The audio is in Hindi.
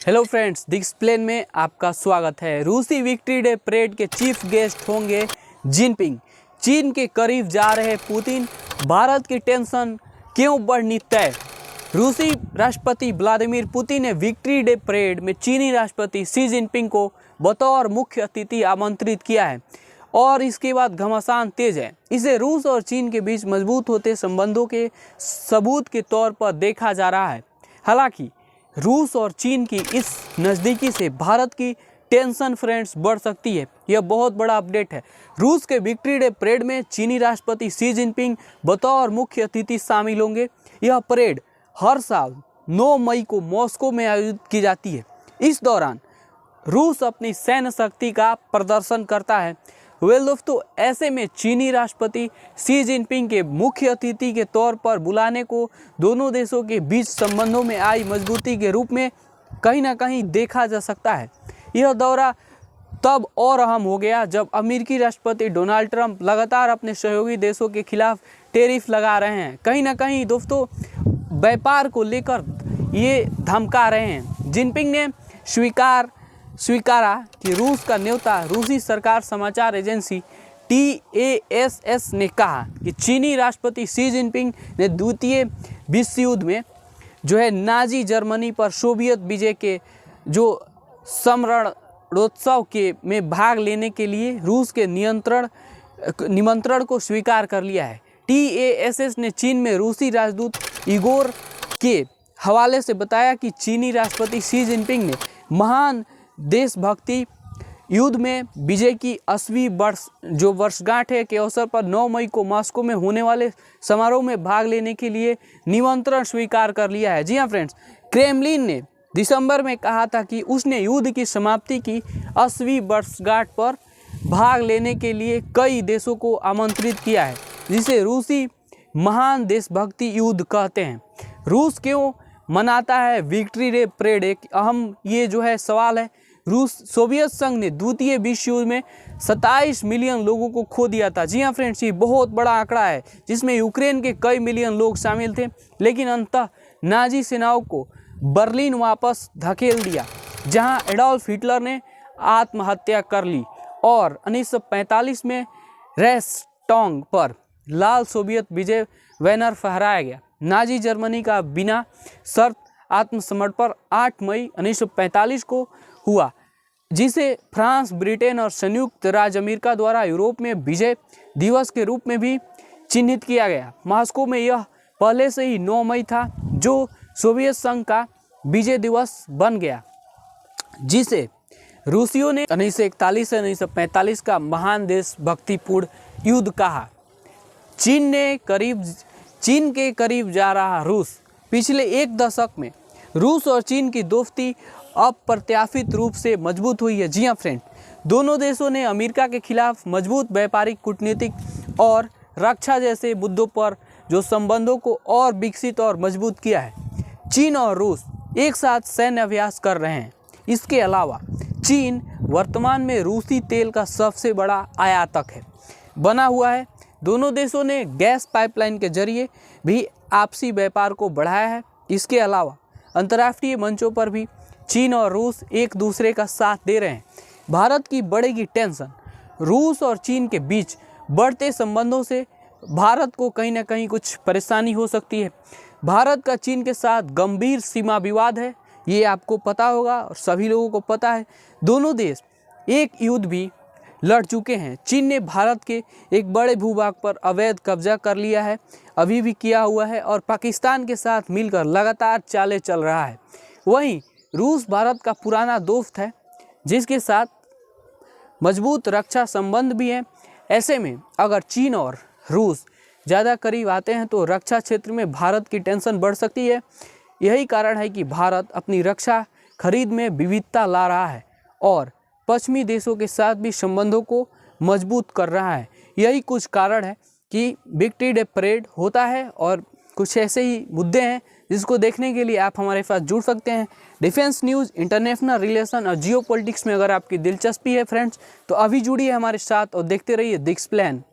हेलो फ्रेंड्स, डिस्प्लेन में आपका स्वागत है। रूसी विक्ट्री डे परेड के चीफ गेस्ट होंगे जिनपिंग। चीन के करीब जा रहे पुतिन, भारत की टेंशन क्यों बढ़नी तय। रूसी राष्ट्रपति व्लादिमीर पुतिन ने विक्ट्री डे परेड में चीनी राष्ट्रपति शी जिनपिंग को बतौर मुख्य अतिथि आमंत्रित किया है और इसके बाद घमासान तेज है। इसे रूस और चीन के बीच मजबूत होते संबंधों के सबूत के तौर पर देखा जा रहा है। हालांकि रूस और चीन की इस नज़दीकी से भारत की टेंशन फ्रेंड्स बढ़ सकती है। यह बहुत बड़ा अपडेट है। रूस के विक्ट्री डे परेड में चीनी राष्ट्रपति शी जिनपिंग बतौर मुख्य अतिथि शामिल होंगे। यह परेड हर साल 9 मई को मॉस्को में आयोजित की जाती है। इस दौरान रूस अपनी सैन्य शक्ति का प्रदर्शन करता है। दोस्तों, ऐसे में चीनी राष्ट्रपति शी जिनपिंग के मुख्य अतिथि के तौर पर बुलाने को दोनों देशों के बीच संबंधों में आई मजबूती के रूप में कहीं ना कहीं देखा जा सकता है। यह दौरा तब और अहम हो गया जब अमेरिकी राष्ट्रपति डोनाल्ड ट्रंप लगातार अपने सहयोगी देशों के खिलाफ टैरिफ लगा रहे हैं। कहीं ना कहीं दोस्तों व्यापार को लेकर ये धमका रहे हैं। जिनपिंग ने स्वीकारा कि रूस का न्योता रूसी सरकार समाचार एजेंसी TASS ने कहा कि चीनी राष्ट्रपति शी जिनपिंग ने द्वितीय विश्व युद्ध में नाजी जर्मनी पर सोवियत विजय के स्मरणोत्सव में भाग लेने के लिए रूस के निमंत्रण को स्वीकार कर लिया है। TASS ने चीन में रूसी राजदूत इगोर के हवाले से बताया कि चीनी राष्ट्रपति शी जिनपिंग ने महान देशभक्ति युद्ध में विजय की 80वीं वर्षगांठ के अवसर पर 9 मई को मॉस्को में होने वाले समारोह में भाग लेने के लिए निमंत्रण स्वीकार कर लिया है। जी हाँ फ्रेंड्स, क्रेमलिन ने दिसंबर में कहा था कि उसने युद्ध की समाप्ति की 80वीं वर्षगांठ पर भाग लेने के लिए कई देशों को आमंत्रित किया है, जिसे रूसी महान देशभक्ति युद्ध कहते हैं। रूस क्यों मनाता है विक्ट्री डे परेड? एक अहम सवाल है। सोवियत संघ ने द्वितीय विश्व युद्ध में 27 मिलियन लोगों को खो दिया था। जी हाँ फ्रेंड्स, ये बहुत बड़ा आंकड़ा है, जिसमें यूक्रेन के कई मिलियन लोग शामिल थे। लेकिन अंततः नाजी सेनाओं को बर्लिन वापस धकेल दिया, जहां एडोल्फ हिटलर ने आत्महत्या कर ली और 1945 में रेस्टॉन्ग पर लाल सोवियत विजय बैनर फहराया गया। नाजी जर्मनी का बिना शर्त आत्मसमर्पण 8 मई 1945 को हुआ, जिसे फ्रांस, ब्रिटेन और संयुक्त राज्य अमेरिका द्वारा यूरोप में विजय दिवस के रूप में भी चिन्हित किया गया। मॉस्को में यह पहले से ही 9 मई था, जो सोवियत संघ का विजय दिवस बन गया, जिसे रूसियों ने 1941 से 1945 का महान देशभक्तिपूर्ण युद्ध कहा। चीन के करीब जा रहा रूस। पिछले एक दशक में रूस और चीन की दोस्ती अप्रत्याशित रूप से मजबूत हुई है। जी हाँ फ्रेंड, दोनों देशों ने अमेरिका के खिलाफ मजबूत व्यापारिक, कूटनीतिक और रक्षा जैसे मुद्दों पर संबंधों को और विकसित और मजबूत किया है। चीन और रूस एक साथ सैन्य अभ्यास कर रहे हैं। इसके अलावा चीन वर्तमान में रूसी तेल का सबसे बड़ा आयातक बना हुआ है। दोनों देशों ने गैस पाइपलाइन के जरिए भी आपसी व्यापार को बढ़ाया है। इसके अलावा अंतर्राष्ट्रीय मंचों पर भी चीन और रूस एक दूसरे का साथ दे रहे हैं। भारत की बढ़ेगी टेंशन। रूस और चीन के बीच बढ़ते संबंधों से भारत को कहीं ना कहीं कुछ परेशानी हो सकती है। भारत का चीन के साथ गंभीर सीमा विवाद है, ये आपको पता होगा और सभी लोगों को पता है। दोनों देश एक युद्ध भी लड़ चुके हैं। चीन ने भारत के एक बड़े भूभाग पर अवैध कब्जा कर लिया है, अभी भी किया हुआ है, और पाकिस्तान के साथ मिलकर लगातार चालें चल रहा है। वहीं रूस भारत का पुराना दोस्त है, जिसके साथ मजबूत रक्षा संबंध भी हैं। ऐसे में अगर चीन और रूस ज़्यादा करीब आते हैं तो रक्षा क्षेत्र में भारत की टेंशन बढ़ सकती है। यही कारण है कि भारत अपनी रक्षा खरीद में विविधता ला रहा है और पश्चिमी देशों के साथ भी संबंधों को मजबूत कर रहा है। यही कुछ कारण है कि विक्ट्री डे परेड होता है, और कुछ ऐसे ही मुद्दे हैं जिसको देखने के लिए आप हमारे साथ जुड़ सकते हैं। डिफेंस न्यूज़, इंटरनेशनल रिलेशन और जियो पॉलिटिक्स में अगर आपकी दिलचस्पी है फ्रेंड्स, तो अभी जुड़िए हमारे साथ और देखते रहिए डिस्प्लेन।